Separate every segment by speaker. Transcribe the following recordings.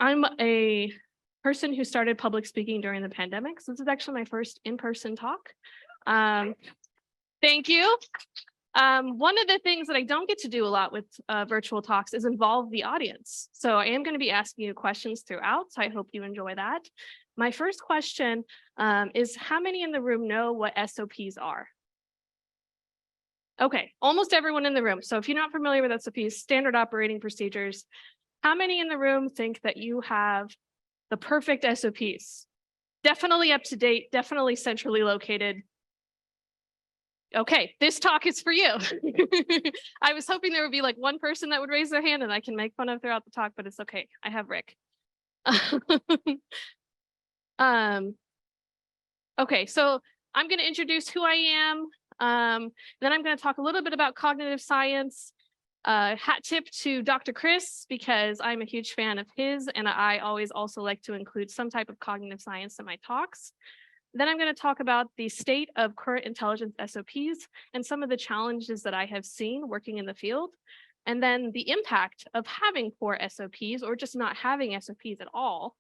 Speaker 1: I'm a person who started public speaking during the pandemic, so this is actually my first in-person talk. Thank you. One of the things that I don't get to do a lot with virtual talks is involve the audience. So I am going to be asking you questions throughout, so I hope you enjoy that. My first question is, how many in the room know what SOPs are? Okay, almost everyone in the room. So if you're not familiar with SOPs, standard operating procedures, how many in the room think that you have the perfect SOPs? Definitely up to date, definitely centrally located. Okay, this talk is for you. I was hoping there would be like one person that would raise their hand and I can make fun of throughout the talk, but it's okay. I have Rick. Okay, so I'm going to introduce who I am. Then I'm going to talk a little bit about cognitive science. Hat tip to Dr. Chris, because I'm a huge fan of his, and I always also like to include some type of cognitive science in my talks. Then I'm going to talk about the state of current intelligence SOPs and some of the challenges that I have seen working in the field, and then the impact of having poor SOPs or just not having SOPs at all.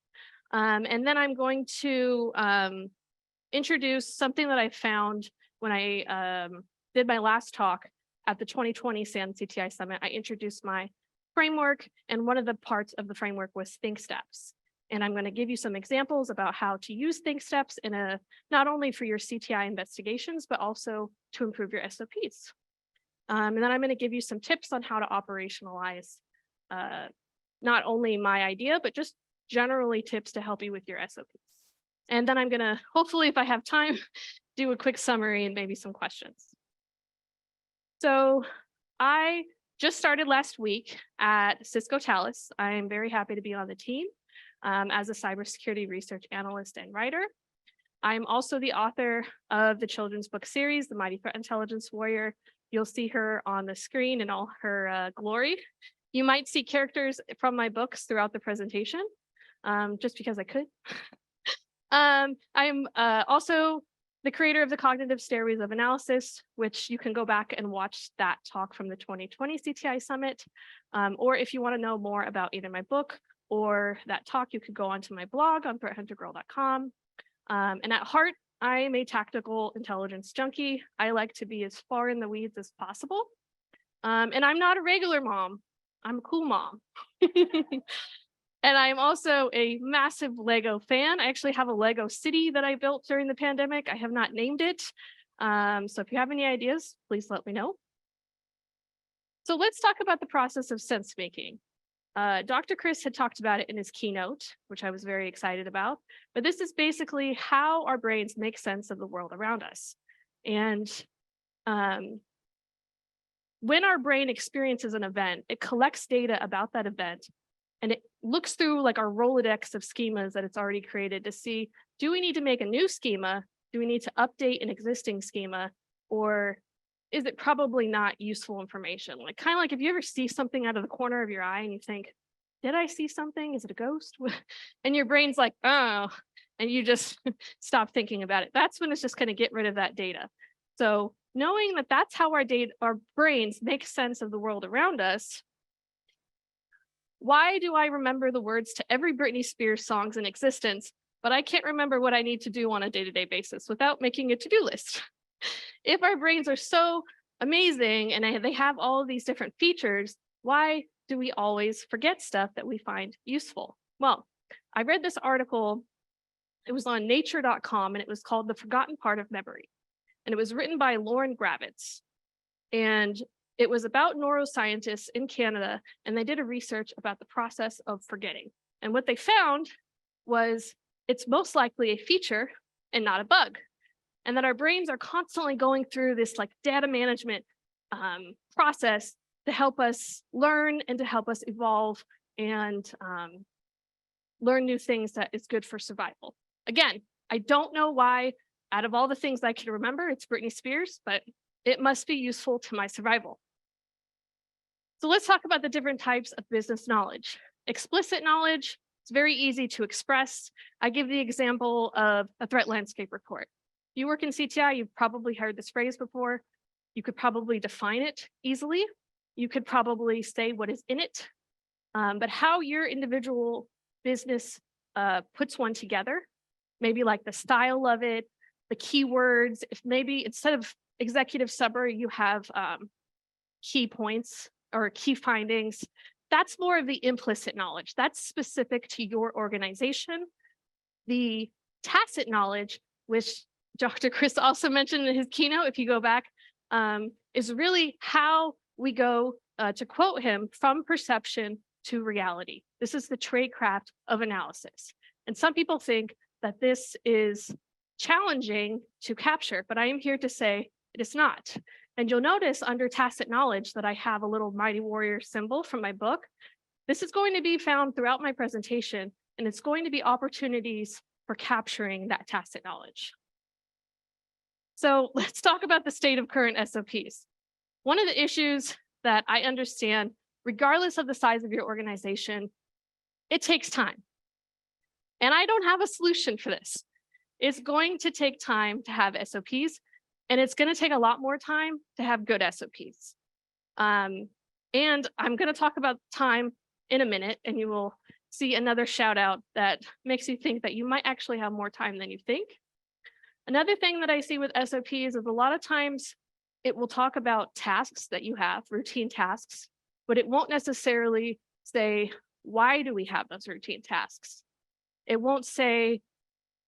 Speaker 1: And then I'm going to introduce something that I found when I did my last talk at the 2020 SAN CTI Summit. I introduced my framework, and one of the parts of the framework was think steps. And I'm going to give you some examples about how to use think steps in not only for your CTI investigations, but also to improve your SOPs. And then I'm going to give you some tips on how to operationalize not only my idea, but just generally tips to help you with your SOPs. And then I'm going to, hopefully, if I have time, do a quick summary and maybe some questions. So I just started last week at Cisco Talis. I'm very happy to be on the team as a cybersecurity research analyst and writer. I'm also the author of the children's book series, The Mighty Threat Intelligence Warrior. You'll see her on the screen in all her glory. You might see characters from my books throughout the presentation, just because I could. I'm also the creator of the Cognitive Stairways of Analysis, which you can go back and watch that talk from the 2020 CTI Summit. Or if you want to know more about either my book or that talk, you could go onto my blog on threathuntergirl.com. And at heart, I am a tactical intelligence junkie. I like to be as far in the weeds as possible. And I'm not a regular mom. I'm a cool mom. And I'm also a massive Lego fan. I actually have a Lego city that I built during the pandemic. I have not named it. So if you have any ideas, please let me know. So let's talk about the process of sense making. Dr. Chris had talked about it in his keynote, which I was very excited about. But this is basically how our brains make sense of the world around us. And when our brain experiences an event, it collects data about that event. And it looks through like our Rolodex of schemas that it's already created to see, do we need to make a new schema? Do we need to update an existing schema? Or is it probably not useful information? Like kind of like if you ever see something out of the corner of your eye and you think, did I see something? Is it a ghost? And your brain's like, oh, and you just stop thinking about it. That's when it's just going to get rid of that data. So knowing that that's how our brains make sense of the world around us. Why do I remember the words to every Britney Spears songs in existence, but I can't remember what I need to do on a day-to-day basis without making a to-do list? If our brains are so amazing and they have all of these different features, why do we always forget stuff that we find useful? Well, I read this article. It was on nature.com and it was called The Forgotten Part of Memory. And it was written by Lauren Gravitz. And it was about neuroscientists in Canada, and they did a research about the process of forgetting. And what they found was it's most likely a feature and not a bug. And that our brains are constantly going through this like data management process to help us learn and to help us evolve and learn new things that is good for survival. Again, I don't know why out of all the things I can remember, it's Britney Spears, but it must be useful to my survival. So let's talk about the different types of business knowledge. Explicit knowledge, it's very easy to express. I give the example of a threat landscape report. If you work in CTI, you've probably heard this phrase before. You could probably define it easily. You could probably say what is in it. But how your individual business puts one together, maybe like the style of it, the keywords, if maybe instead of executive summary, you have key points or key findings. That's more of the implicit knowledge. That's specific to your organization. The tacit knowledge, which Dr. Chris also mentioned in his keynote, if you go back, is really how we go, to quote him, from perception to reality. This is the tradecraft of analysis. And some people think that this is challenging to capture, but I am here to say it is not. And you'll notice under tacit knowledge that I have a little mighty warrior symbol from my book. This is going to be found throughout my presentation, and it's going to be opportunities for capturing that tacit knowledge. So let's talk about the state of current SOPs. One of the issues that I understand, regardless of the size of your organization, it takes time. And I don't have a solution for this. It's going to take time to have SOPs, and it's going to take a lot more time to have good SOPs. And I'm going to talk about time in a minute, and you will see another shout out that makes you think that you might actually have more time than you think. Another thing that I see with SOPs is a lot of times it will talk about tasks that you have, routine tasks, but it won't necessarily say, why do we have those routine tasks? It won't say,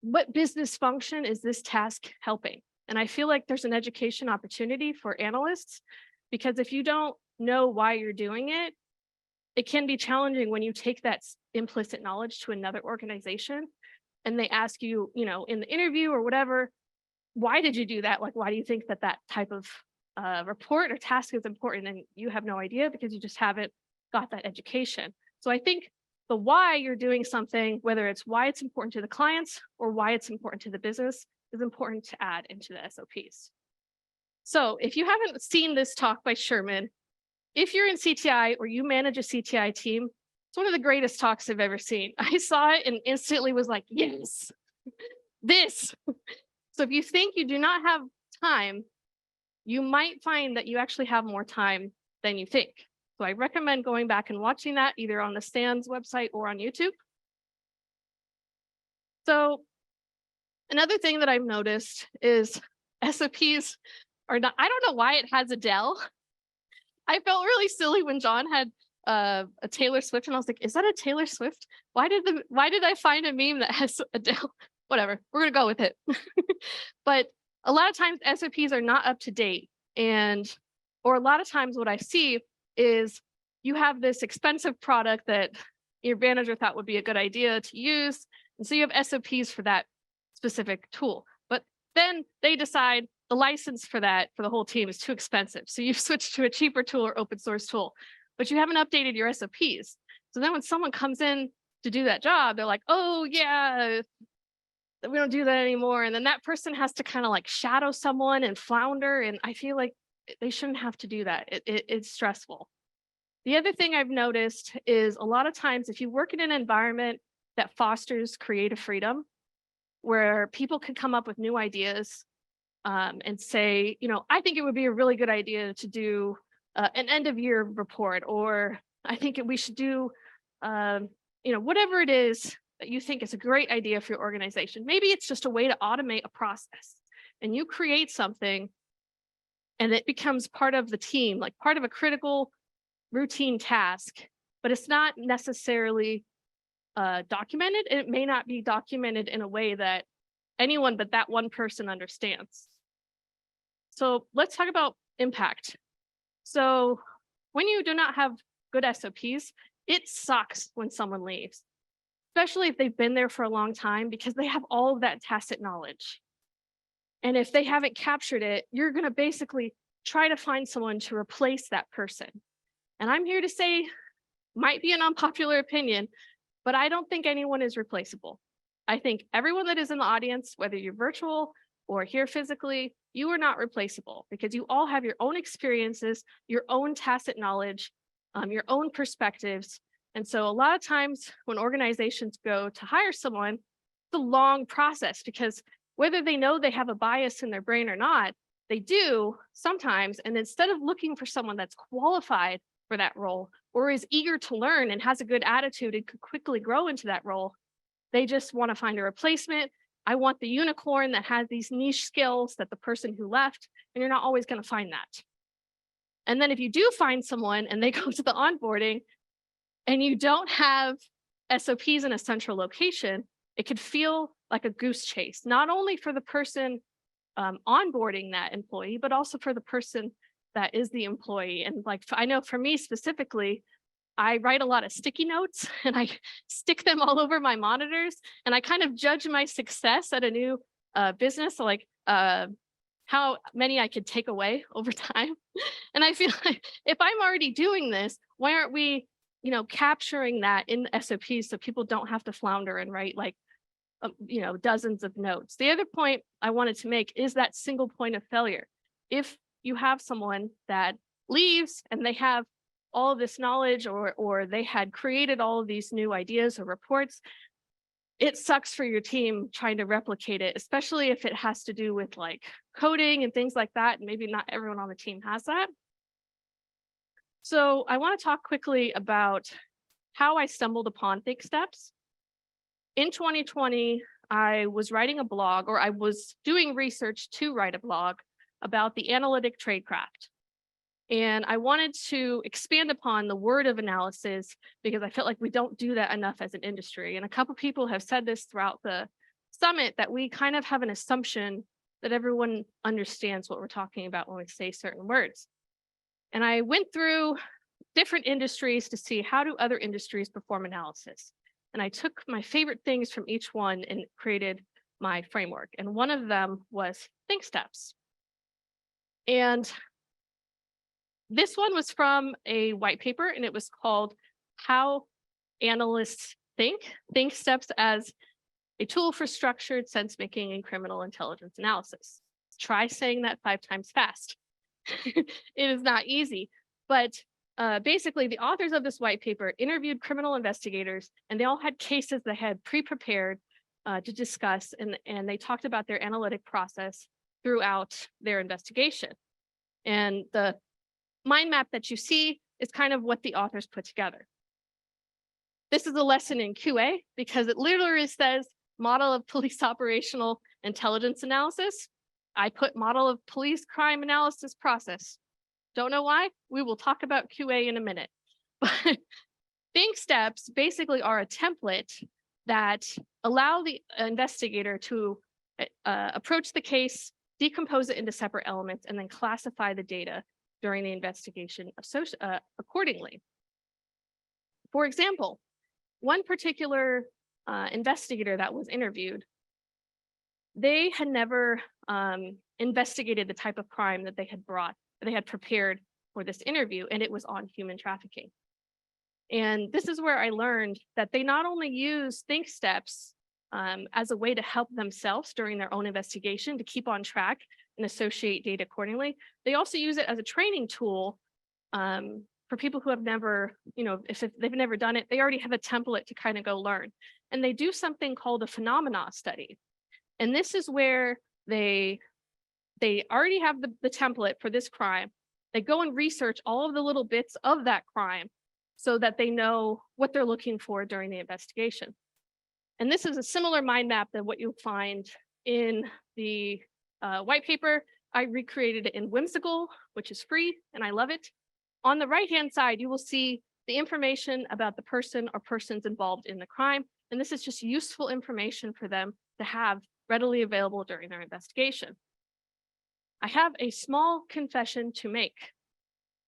Speaker 1: what business function is this task helping? And I feel like there's an education opportunity for analysts, because if you don't know why you're doing it, it can be challenging when you take that implicit knowledge to another organization and they ask you, in the interview or whatever, why did you do that? Like, why do you think that that type of report or task is important? And you have no idea because you just haven't got that education. So I think the why you're doing something, whether it's why it's important to the clients or why it's important to the business, is important to add into the SOPs. So if you haven't seen this talk by Sherman, if you're in CTI or you manage a CTI team, it's one of the greatest talks I've ever seen. I saw it and instantly was like, yes, this. So if you think you do not have time, you might find that you actually have more time than you think. So I recommend going back and watching that either on the Stan's website or on YouTube. So another thing that I've noticed is SOPs are not, I don't know why it has Adele. I felt really silly when John had a Taylor Swift, and I was like, is that a Taylor Swift? Why did I find a meme that has Adele? Whatever, we're gonna go with it. But a lot of times SOPs are not up to date, or a lot of times what I see is you have this expensive product that your manager thought would be a good idea to use, and so you have SOPs for that specific tool. But then they decide the license for that for the whole team is too expensive, so you've switched to a cheaper tool or open source tool, but you haven't updated your SOPs. So then when someone comes in to do that job, they're like, oh yeah, we don't do that anymore. And then that person has to kind of like shadow someone and flounder. And I feel like they shouldn't have to do that. It's stressful. The other thing I've noticed is a lot of times if you work in an environment that fosters creative freedom, where people can come up with new ideas and say, I think it would be a really good idea to do an end of year report, or I think we should do, whatever it is that you think is a great idea for your organization. Maybe it's just a way to automate a process, and you create something and it becomes part of the team, like part of a critical routine task, but it's not necessarily documented. It may not be documented in a way that anyone but that one person understands. So let's talk about impact. So when you do not have good SOPs, it sucks when someone leaves, especially if they've been there for a long time, because they have all of that tacit knowledge. And if they haven't captured it, you're going to basically try to find someone to replace that person. And I'm here to say, might be an unpopular opinion, but I don't think anyone is replaceable. I think everyone that is in the audience, whether you're virtual or here physically, you are not replaceable, because you all have your own experiences, your own tacit knowledge, your own perspectives. And so a lot of times when organizations go to hire someone, it's a long process, because whether they know they have a bias in their brain or not, they do sometimes. And instead of looking for someone that's qualified for that role, or is eager to learn and has a good attitude and could quickly grow into that role. They just want to find a replacement. I want the unicorn that has these niche skills that the person who left, and you're not always going to find that. And then if you do find someone and they go to the onboarding and you don't have SOPs in a central location, it could feel like a goose chase, not only for the person onboarding that employee, but also for the person that is the employee. And like, I know for me specifically, I write a lot of sticky notes and I stick them all over my monitors, and I kind of judge my success at a new business, like how many I could take away over time. And I feel like if I'm already doing this, why aren't we, capturing that in SOPs so people don't have to flounder and write like, dozens of notes. The other point I wanted to make is that single point of failure. If you have someone that leaves and they have all of this knowledge, or they had created all of these new ideas or reports, it sucks for your team trying to replicate it, especially if it has to do with like coding and things like that. And maybe not everyone on the team has that. So I want to talk quickly about how I stumbled upon Think Steps. In 2020, I was writing a blog, or I was doing research to write a blog about the analytic tradecraft. And I wanted to expand upon the word of analysis because I felt like we don't do that enough as an industry. And a couple people have said this throughout the summit, that we kind of have an assumption that everyone understands what we're talking about when we say certain words. And I went through different industries to see how do other industries perform analysis. And I took my favorite things from each one and created my framework. And one of them was Think Steps. And this one was from a white paper, and it was called How Analysts Think Steps as a Tool for Structured Sense-Making in Criminal Intelligence Analysis. Try saying that 5 times fast. It is not easy, but basically the authors of this white paper interviewed criminal investigators, and they all had cases they had pre-prepared to discuss, and they talked about their analytic process throughout their investigation. And the mind map that you see is kind of what the authors put together. This is a lesson in QA because it literally says model of police operational intelligence analysis. I put model of police crime analysis process. Don't know why? We will talk about QA in a minute. But Think Steps basically are a template that allow the investigator to approach the case, decompose it into separate elements, and then classify the data during the investigation accordingly. For example, one particular investigator that was interviewed, they had never investigated the type of crime that they had prepared for this interview, and it was on human trafficking. And this is where I learned that they not only use Think Steps as a way to help themselves during their own investigation to keep on track and associate data accordingly, they also use it as a training tool for people who have never, if they've never done it, they already have a template to kind of go learn. And they do something called a phenomena study. And this is where they already have the template for this crime. They go and research all of the little bits of that crime so that they know what they're looking for during the investigation. And this is a similar mind map than what you'll find in the white paper. I recreated it in Whimsical, which is free, and I love it. On the right-hand side, you will see the information about the person or persons involved in the crime. And this is just useful information for them to have readily available during their investigation. I have a small confession to make.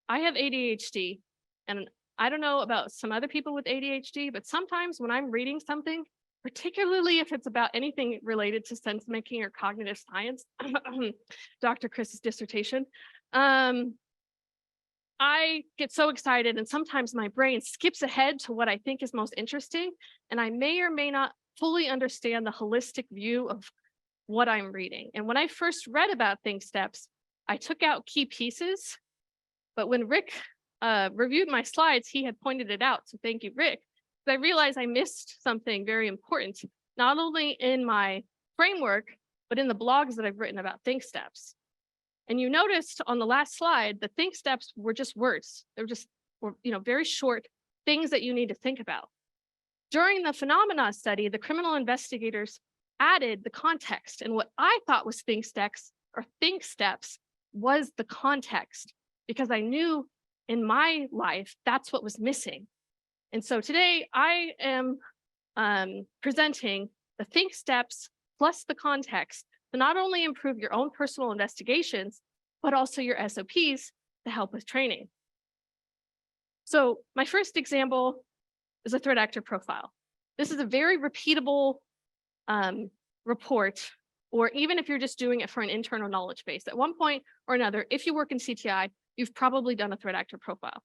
Speaker 1: I have ADHD, and I don't know about some other people with ADHD, but sometimes when I'm reading something, particularly if it's about anything related to sense making or cognitive science, Dr. Chris's dissertation, I get so excited, and sometimes my brain skips ahead to what I think is most interesting, and I may or may not fully understand the holistic view of what I'm reading. And when I first read about Think Steps, I took out key pieces, but when Rick reviewed my slides, he had pointed it out. So thank you, Rick. I realized I missed something very important, not only in my framework, but in the blogs that I've written about Think Steps. And you noticed on the last slide, the Think Steps were just words. They were just or very short things that you need to think about. During the phenomena study, the criminal investigators added the context, and what I thought was think steps was the context, because I knew in my life that's what was missing. And so today I am presenting the think steps plus the context to not only improve your own personal investigations, but also your SOPs to help with training. So my first example is a threat actor profile. This is a very repeatable report, or even if you're just doing it for an internal knowledge base. At one point or another, if you work in CTI, you've probably done a threat actor profile.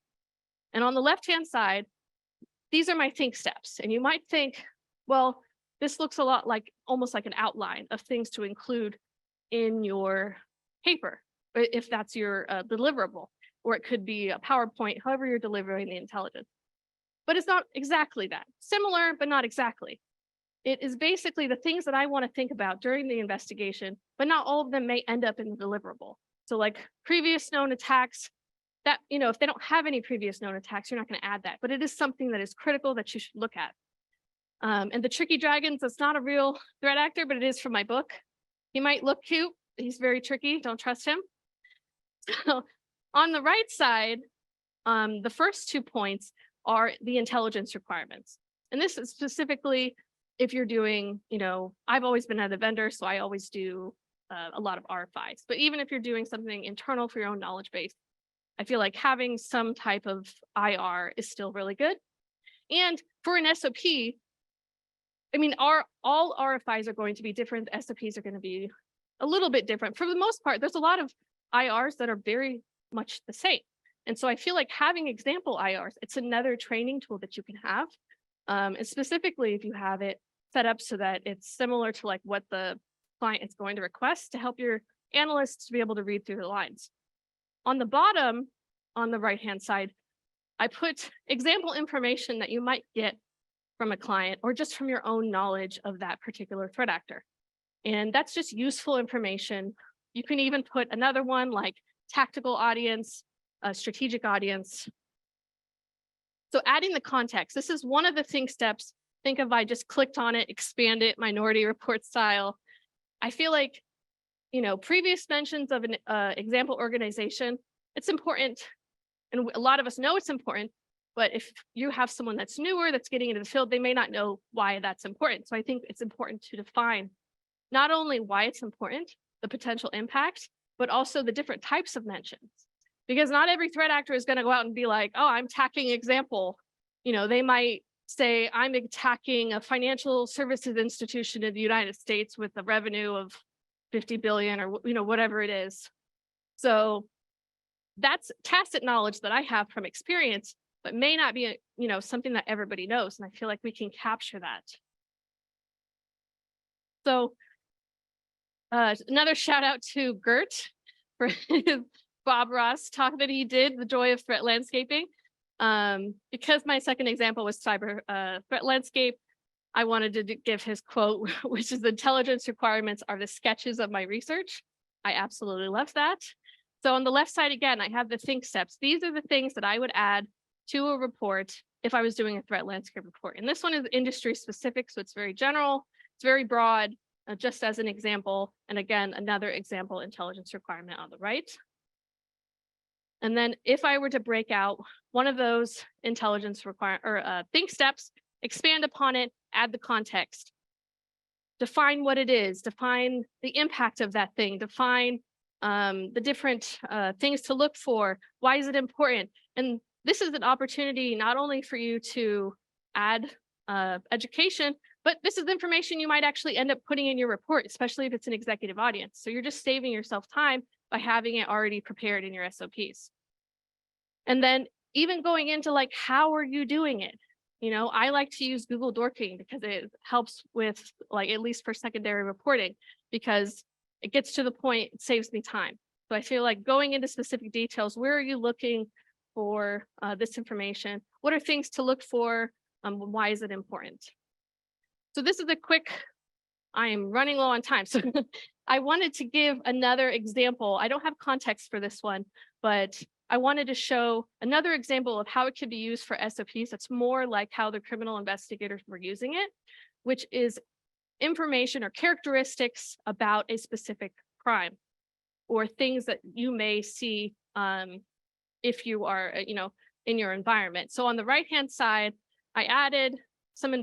Speaker 1: And on the left-hand side, these are my think steps. And you might think, well, this looks a lot like almost like an outline of things to include in your paper, if that's your deliverable, or it could be a PowerPoint, however you're delivering the intelligence. But it's not exactly that. Similar, but not exactly. It is basically the things that I want to think about during the investigation, but not all of them may end up in the deliverable. So like previous known attacks, that, if they don't have any previous known attacks, you're not going to add that, but it is something that is critical that you should look at. And the tricky dragons, that's not a real threat actor, but it is from my book. He might look cute. He's very tricky. Don't trust him. So on the right side, the first 2 points are the intelligence requirements. And this is specifically if you're doing, I've always been at a vendor, so I always do a lot of RFIs. But even if you're doing something internal for your own knowledge base, I feel like having some type of IR is still really good. And for an SOP, I mean, all RFIs are going to be different. SOPs are going to be a little bit different. For the most part, there's a lot of IRs that are very much the same. And so I feel like having example IRs, it's another training tool that you can have. And specifically, if you have it set up so that it's similar to like what the client is going to request to help your analysts to be able to read through the lines. On the bottom, on the right-hand side, I put example information that you might get from a client or just from your own knowledge of that particular threat actor. And that's just useful information. You can even put another one like tactical audience, strategic audience. So adding the context, this is one of the think steps. Think if I just clicked on it, expand it, minority report style. I feel like, previous mentions of an example organization, it's important. And a lot of us know it's important, but if you have someone that's newer, that's getting into the field, they may not know why that's important. So I think it's important to define not only why it's important, the potential impact, but also the different types of mentions. Because not every threat actor is going to go out and be like, oh, I'm attacking example. They might say, I'm attacking a financial services institution in the United States with a revenue of 50 billion or, whatever it is. So that's tacit knowledge that I have from experience, but may not be, something that everybody knows. And I feel like we can capture that. So another shout out to Gert for his Bob Ross talk that he did, The Joy of Threat Landscaping. Because my second example was cyber threat landscape, I wanted to give his quote, which is intelligence requirements are the sketches of my research. I absolutely love that. So on the left side, again, I have the think steps. These are the things that I would add to a report if I was doing a threat landscape report. And this one is industry specific, so it's very general, it's very broad, just as an example. And again, another example intelligence requirement on the right. And then if I were to break out one of those intelligence think steps, expand upon it, add the context, define what it is, define the impact of that thing, define the different things to look for, why is it important? And this is an opportunity not only for you to add education, but this is information you might actually end up putting in your report, especially if it's an executive audience. So you're just saving yourself time by having it already prepared in your SOPs. And then even going into like, how are you doing it? I like to use Google Dorking because it helps with like, at least for secondary reporting, because it gets to the point, it saves me time. So I feel like going into specific details, where are you looking for this information? What are things to look for? Why is it important? So this is a quick, I am running low on time. So I wanted to give another example. I don't have context for this one, but I wanted to show another example of how it could be used for SOPs that's more like how the criminal investigators were using it, which is information or characteristics about a specific crime or things that you may see if you are, in your environment. So on the right-hand side, I added some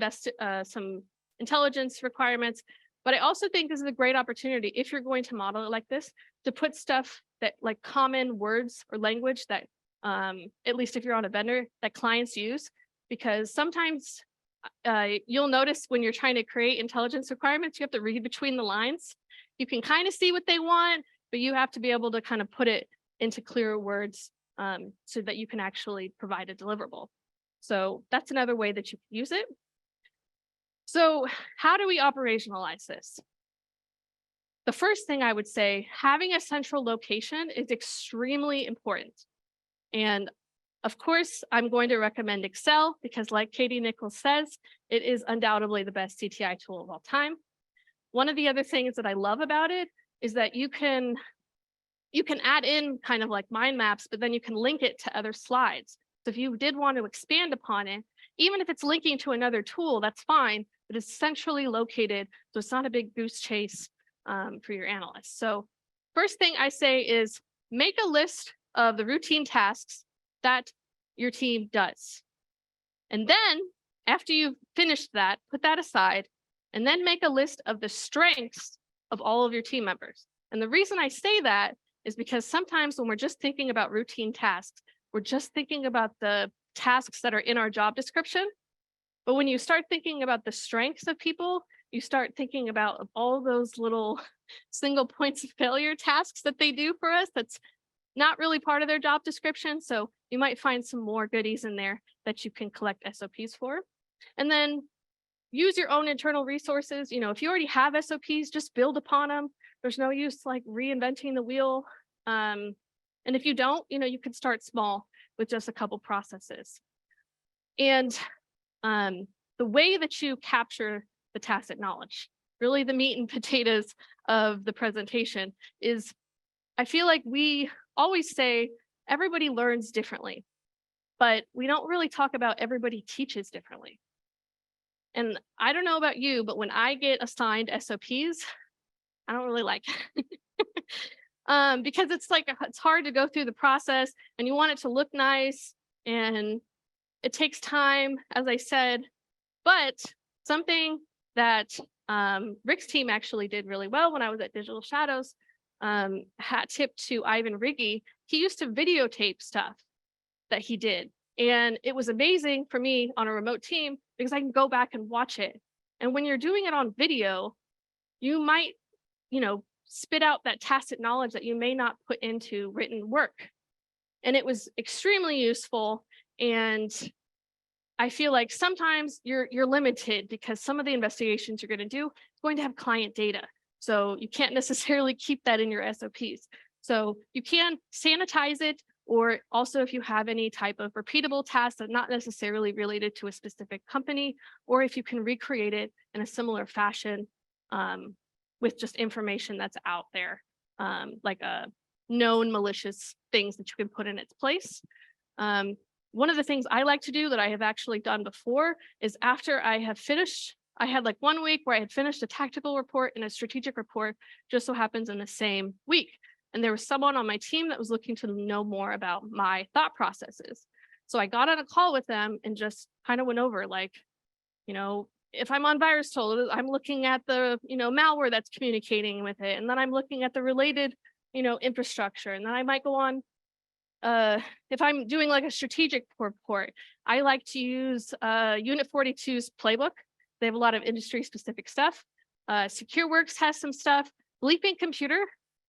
Speaker 1: intelligence requirements, but I also think this is a great opportunity if you're going to model it like this, to put stuff that like common words or language that, at least if you're on a vendor, that clients use, because sometimes you'll notice when you're trying to create intelligence requirements, you have to read between the lines. You can kind of see what they want, but you have to be able to kind of put it into clearer words so that you can actually provide a deliverable. So that's another way that you can use it. So how do we operationalize this? The first thing I would say, having a central location is extremely important. And of course, I'm going to recommend Excel because like Katie Nicole says, it is undoubtedly the best CTI tool of all time. One of the other things that I love about it is that you can add in kind of like mind maps, but then you can link it to other slides. So if you did want to expand upon it, even if it's linking to another tool, that's fine, but it's centrally located, so it's not a big goose chase for your analysts. So first thing I say is make a list of the routine tasks that your team does. And then after you've finished that, put that aside, and then make a list of the strengths of all of your team members. And the reason I say that is because sometimes when we're just thinking about routine tasks, we're just thinking about the tasks that are in our job description. But when you start thinking about the strengths of people, you start thinking about all those little single points of failure tasks that they do for us that's not really part of their job description. So you might find some more goodies in there that you can collect SOPs for. And then use your own internal resources. If you already have SOPs, just build upon them. There's no use like reinventing the wheel. And if you don't, you can start small with just a couple processes. And the way that you capture the tacit knowledge, really the meat and potatoes of the presentation, is I feel like we always say everybody learns differently, but we don't really talk about everybody teaches differently. And I don't know about you, but when I get assigned SOPs, I don't really like it. Because it's hard to go through the process and you want it to look nice and it takes time, as I said, but something that Rick's team actually did really well when I was at Digital Shadows, hat tip to Ivan Riggy, he used to videotape stuff that he did. And it was amazing for me on a remote team because I can go back and watch it. And when you're doing it on video, you might, spit out that tacit knowledge that you may not put into written work. And it was extremely useful. And I feel like sometimes you're limited because some of the investigations you're going to do is going to have client data. So you can't necessarily keep that in your SOPs. So you can sanitize it, or also if you have any type of repeatable task that's not necessarily related to a specific company, or if you can recreate it in a similar fashion with just information that's out there, like a known malicious things that you can put in its place. One of the things I like to do that I have actually done before is after I have finished, I had like 1 week where I had finished a tactical report and a strategic report, just so happens in the same week. And there was someone on my team that was looking to know more about my thought processes. So I got on a call with them and just kind of went over like, if I'm on VirusTool, I'm looking at the, malware that's communicating with it. And then I'm looking at the related, infrastructure. And then I might go on, if I'm doing like a strategic report, I like to use Unit 42's playbook. They have a lot of industry specific stuff. SecureWorks has some stuff. Bleeping Computer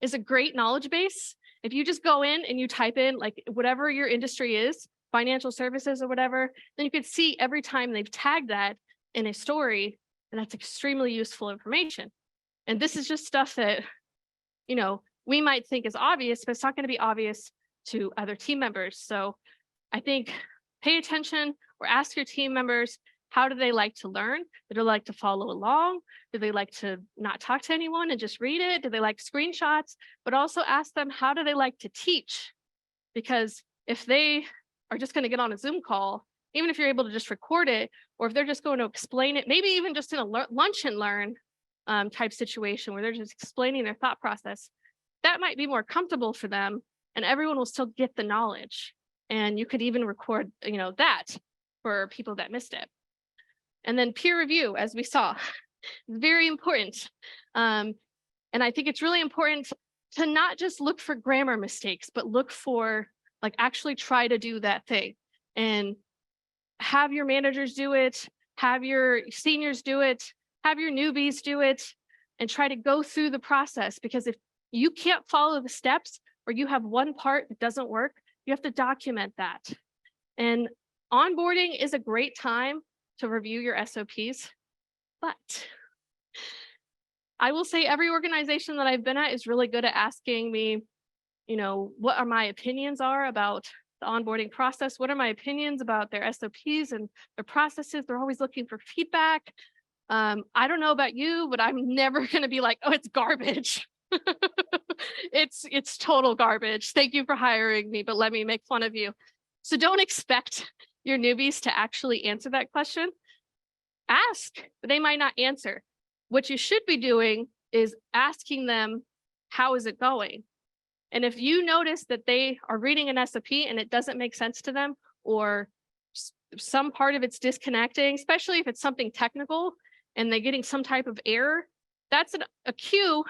Speaker 1: is a great knowledge base. If you just go in and you type in like whatever your industry is, financial services or whatever, then you could see every time they've tagged that in a story, and that's extremely useful information. And this is just stuff that, we might think is obvious, but it's not going to be obvious to other team members. So I think pay attention or ask your team members, how do they like to learn? Do they like to follow along? Do they like to not talk to anyone and just read it? Do they like screenshots? But also ask them, how do they like to teach? Because if they are just going to get on a Zoom call, even if you're able to just record it, or if they're just going to explain it, maybe even just in a lunch and learn type situation where they're just explaining their thought process, that might be more comfortable for them, and everyone will still get the knowledge. And you could even record, that for people that missed it. And then peer review, as we saw, very important. And I think it's really important to not just look for grammar mistakes, but look for, like, actually try to do that thing and have your managers do it, have your seniors do it, have your newbies do it, and try to go through the process. Because if you can't follow the steps, or you have one part that doesn't work, you have to document that. And onboarding is a great time to review your SOPs, but I will say every organization that I've been at is really good at asking me, what are my opinions are about the onboarding process? What are my opinions about their SOPs and their processes? They're always looking for feedback. I don't know about you, but I'm never going to be like, oh, it's garbage. It's total garbage. Thank you for hiring me, but let me make fun of you. So don't expect your newbies to actually answer that question. Ask, but they might not answer. What you should be doing is asking them, how is it going? And if you notice that they are reading an SOP and it doesn't make sense to them, or some part of it's disconnecting, especially if it's something technical and they're getting some type of error, that's a cue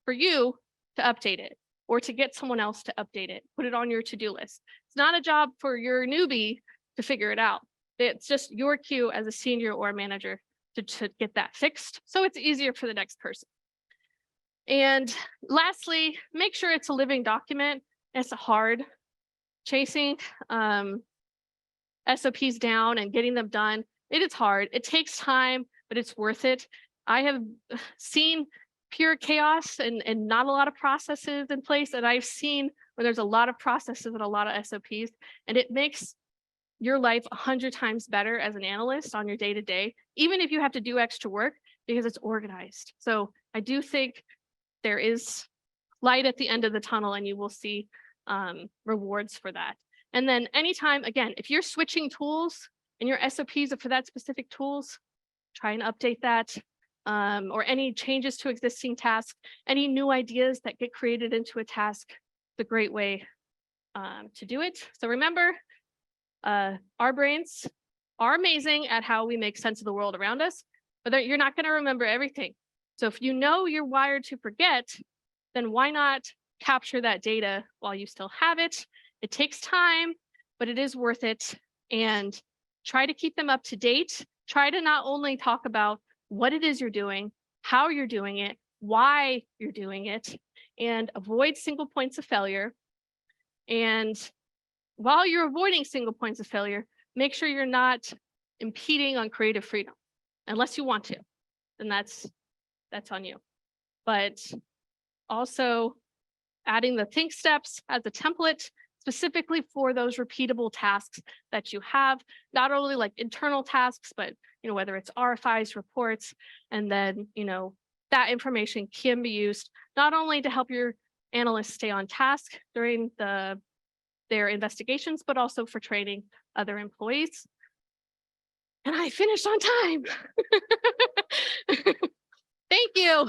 Speaker 1: for you to update it, or to get someone else to update it, put it on your to-do list. It's not a job for your newbie to figure it out. It's just your cue as a senior or a manager to get that fixed, so it's easier for the next person. And lastly, make sure it's a living document. It's hard. Chasing SOPs down and getting them done, it is hard. It takes time, but it's worth it. I have seen pure chaos and not a lot of processes in place, and I've seen when there's a lot of processes and a lot of SOPs, and it makes your life 100 times better as an analyst on your day-to-day, even if you have to do extra work, because it's organized. So I do think there is light at the end of the tunnel, and you will see rewards for that. And then anytime, again, if you're switching tools and your SOPs are for that specific tools, try and update that, or any changes to existing tasks, any new ideas that get created into a task, it's a great way to do it. So remember, our brains are amazing at how we make sense of the world around us, but you're not going to remember everything. So if you know you're wired to forget, then why not capture that data while you still have it? It takes time, but it is worth it. And try to keep them up to date. Try to not only talk about what it is you're doing, how you're doing it, why you're doing it, and avoid single points of failure. And while you're avoiding single points of failure, make sure you're not impeding on creative freedom, unless you want to, then that's on you. But also adding the think steps as a template specifically for those repeatable tasks that you have, not only like internal tasks, but whether it's RFIs, reports, and then that information can be used not only to help your analysts stay on task during their investigations, but also for training other employees. And I finished on time. Thank you.